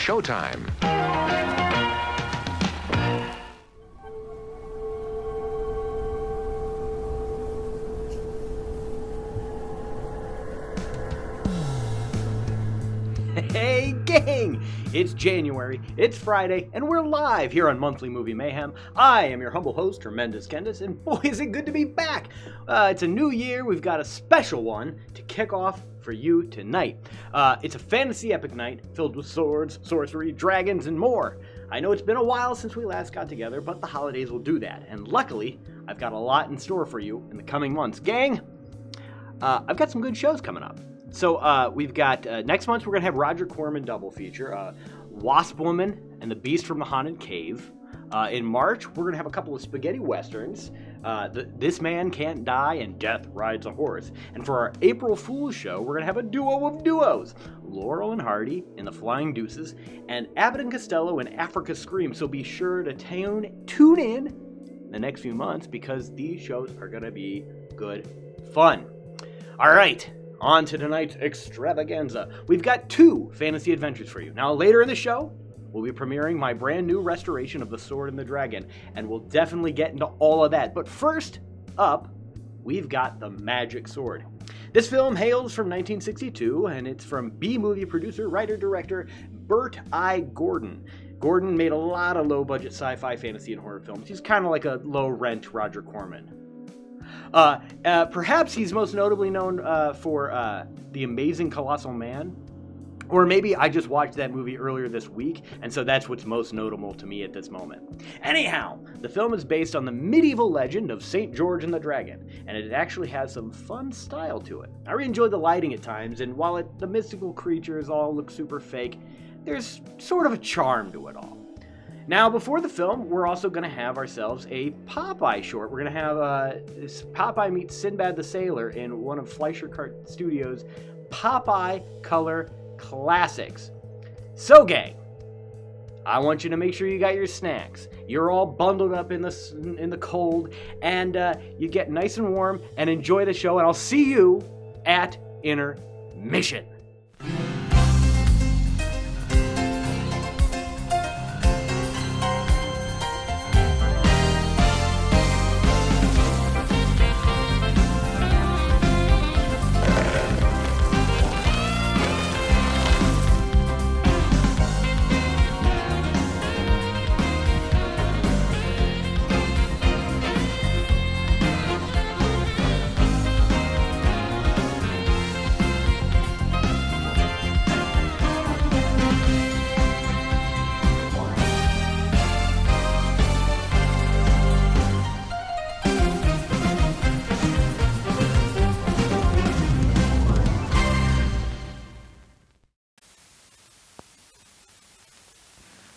showtime. Hey gang! It's January, it's Friday, and we're live here on Monthly Movie Mayhem. I am your humble host, Tremendous Kendis, and boy is it good to be back! It's a new year, we've got a special one to kick off for you tonight. It's a fantasy epic night filled with swords, sorcery, dragons, and more. I know it's been a while since we last got together, but the holidays will do that, and luckily, I've got a lot in store for you in the coming months. Gang, I've got some good shows coming up. So we've got, next month we're going to have Roger Corman double feature, Wasp Woman and the Beast from the Haunted Cave. In March, we're going to have a couple of spaghetti westerns, This Man Can't Die and Death Rides a Horse. And for our April Fool's show, we're going to have a duo of duos, Laurel and Hardy in The Flying Deuces, and Abbott and Costello in Africa Screams. So be sure to tune in the next few months because these shows are going to be good fun. All right. On to tonight's extravaganza. We've got two fantasy adventures for you. Now, later in the show, we'll be premiering my brand new restoration of The Sword and the Dragon, and we'll definitely get into all of that. But first up, we've got The Magic Sword. This film hails from 1962, and it's from B-movie producer, writer-director Bert I. Gordon. Gordon made a lot of low-budget sci-fi, fantasy, and horror films. He's kind of like a low-rent Roger Corman. Perhaps he's most notably known for The Amazing Colossal Man. Or maybe I just watched that movie earlier this week, and so that's what's most notable to me at this moment. Anyhow, the film is based on the medieval legend of St. George and the Dragon, and it actually has some fun style to it. I really enjoyed the lighting at times, and while the mystical creatures all look super fake, there's sort of a charm to it all. Now, before the film, we're also going to have ourselves a Popeye short. We're going to have Popeye meets Sinbad the Sailor in one of Fleischer Studios' Popeye Color Classics. So, gang, I want you to make sure you got your snacks. You're all bundled up in the cold, and you get nice and warm and enjoy the show, and I'll see you at intermission.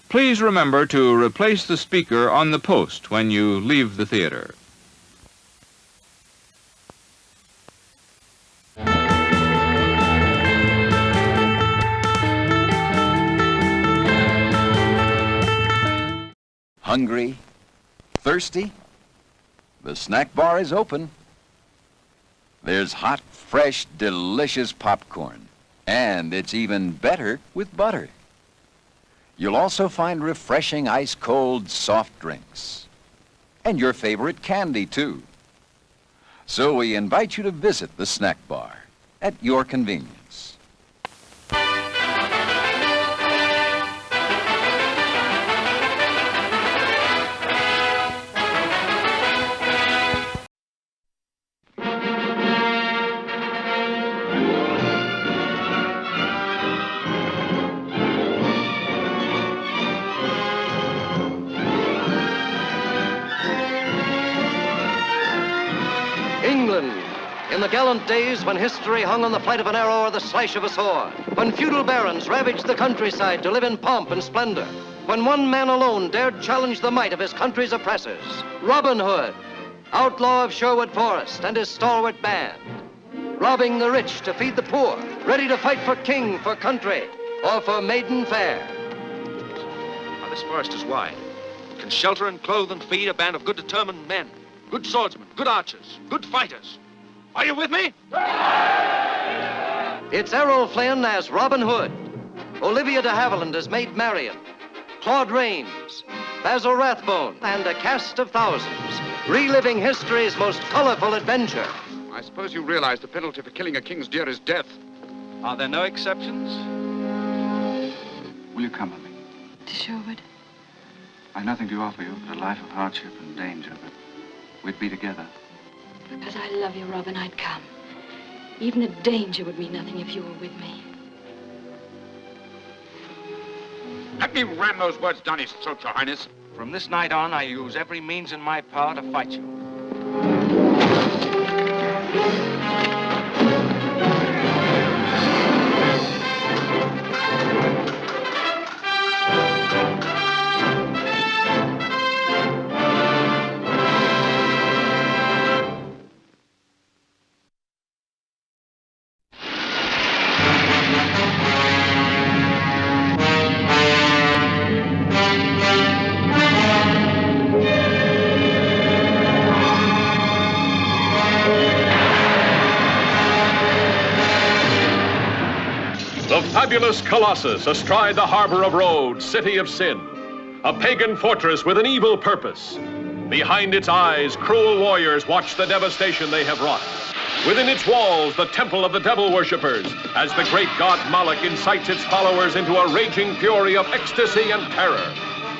Please remember to replace the speaker on the post when you leave the theater. Hungry? Thirsty? The snack bar is open. There's hot, fresh, delicious popcorn. And it's even better with butter. You'll also find refreshing ice-cold soft drinks. And your favorite candy, too. So we invite you to visit the snack bar at your convenience. In the gallant days when history hung on the flight of an arrow or the slash of a sword, when feudal barons ravaged the countryside to live in pomp and splendor, when one man alone dared challenge the might of his country's oppressors, Robin Hood, outlaw of Sherwood Forest, and his stalwart band, robbing the rich to feed the poor, ready to fight for king, for country, or for maiden fair. Now, this forest is wide. It can shelter and clothe and feed a band of good determined men, good swordsmen, good archers, good fighters. Are you with me? It's Errol Flynn as Robin Hood, Olivia de Havilland as Maid Marian, Claude Rains, Basil Rathbone, and a cast of thousands, reliving history's most colorful adventure. I suppose you realize the penalty for killing a king's deer is death. Are there no exceptions? Will you come with me? To Sherwood? I've nothing to offer you but a life of hardship and danger, but we'd be together. Because I love you, Robin, I'd come. Even the danger would mean nothing if you were with me. Let me ram those words down his throat, Your Highness. From this night on, I use every means in my power to fight you. The fabulous Colossus astride the harbor of Rhodes, city of sin. A pagan fortress with an evil purpose. Behind its eyes, cruel warriors watch the devastation they have wrought. Within its walls, the temple of the devil worshippers, as the great god Moloch incites its followers into a raging fury of ecstasy and terror.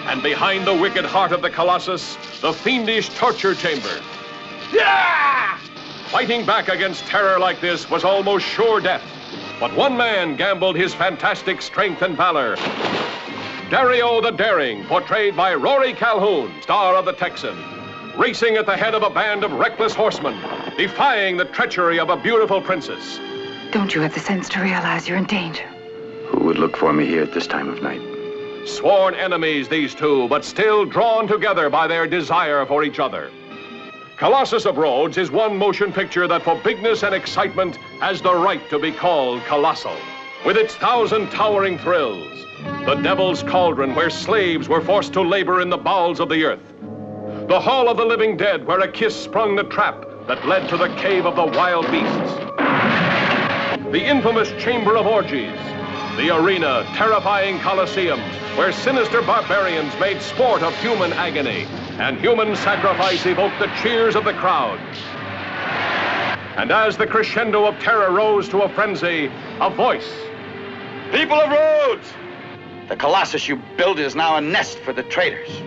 And behind the wicked heart of the Colossus, the fiendish torture chamber. Yeah! Fighting back against terror like this was almost sure death. But one man gambled his fantastic strength and valor. Dario the Daring, portrayed by Rory Calhoun, star of The Texan, racing at the head of a band of reckless horsemen, defying the treachery of a beautiful princess. Don't you have the sense to realize you're in danger? Who would look for me here at this time of night? Sworn enemies, these two, but still drawn together by their desire for each other. Colossus of Rhodes is one motion picture that for bigness and excitement has the right to be called colossal. With its 1,000 towering thrills, the Devil's Cauldron where slaves were forced to labor in the bowels of the earth, the Hall of the Living Dead where a kiss sprung the trap that led to the Cave of the Wild Beasts, the infamous Chamber of Orgies, the arena, terrifying Colosseum where sinister barbarians made sport of human agony, and human sacrifice evoked the cheers of the crowd. And as the crescendo of terror rose to a frenzy, a voice. People of Rhodes! The Colossus you built is now a nest for the traitors.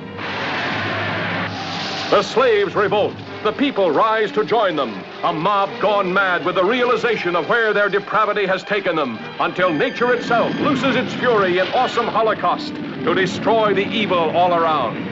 The slaves revolt. The people rise to join them. A mob gone mad with the realization of where their depravity has taken them, until nature itself looses its fury in awesome holocaust to destroy the evil all around.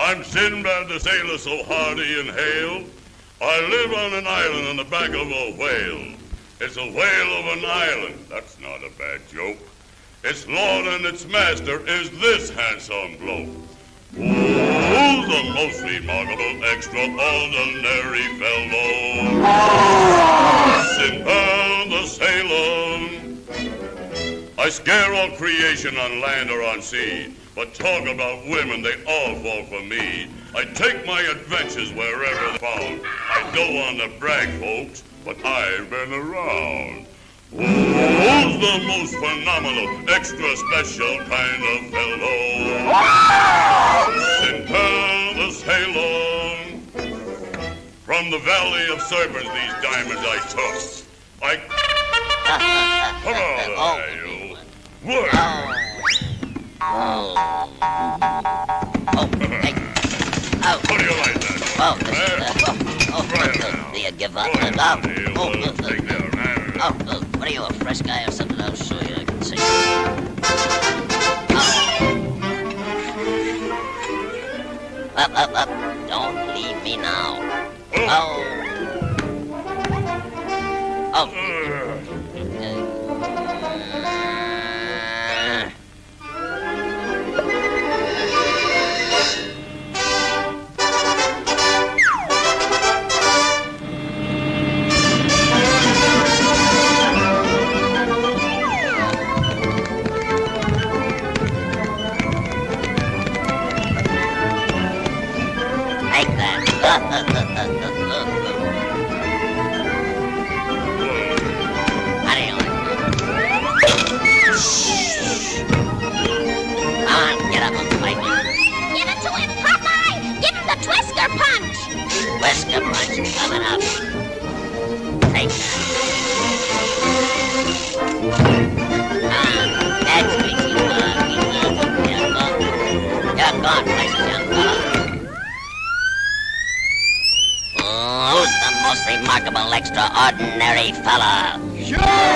I'm Sinbad the Sailor, so hardy and hale. I live on an island on the back of a whale. It's a whale of an island, that's not a bad joke. Its lord and its master is this handsome bloke. Who's the most remarkable, extraordinary fellow? Sinbad the Sailor. I scare all creation on land or on sea, but talk about women, they all fall for me. I take my adventures wherever they're found. I don't want to brag, folks, but I've been around. Who's the most phenomenal, extra special kind of fellow? Sinbad the Sailor. From the Valley of Serpents, these diamonds I took. Come on, there, you. Work. How do you like that? Do you give up? What are you, a fresh guy or something? I'll show you. I can see. Up. Don't leave me now. Whisker punch coming up. Take that. That's what you want. You're gone, places, young fella. Who's the most remarkable, extraordinary fella? Sure!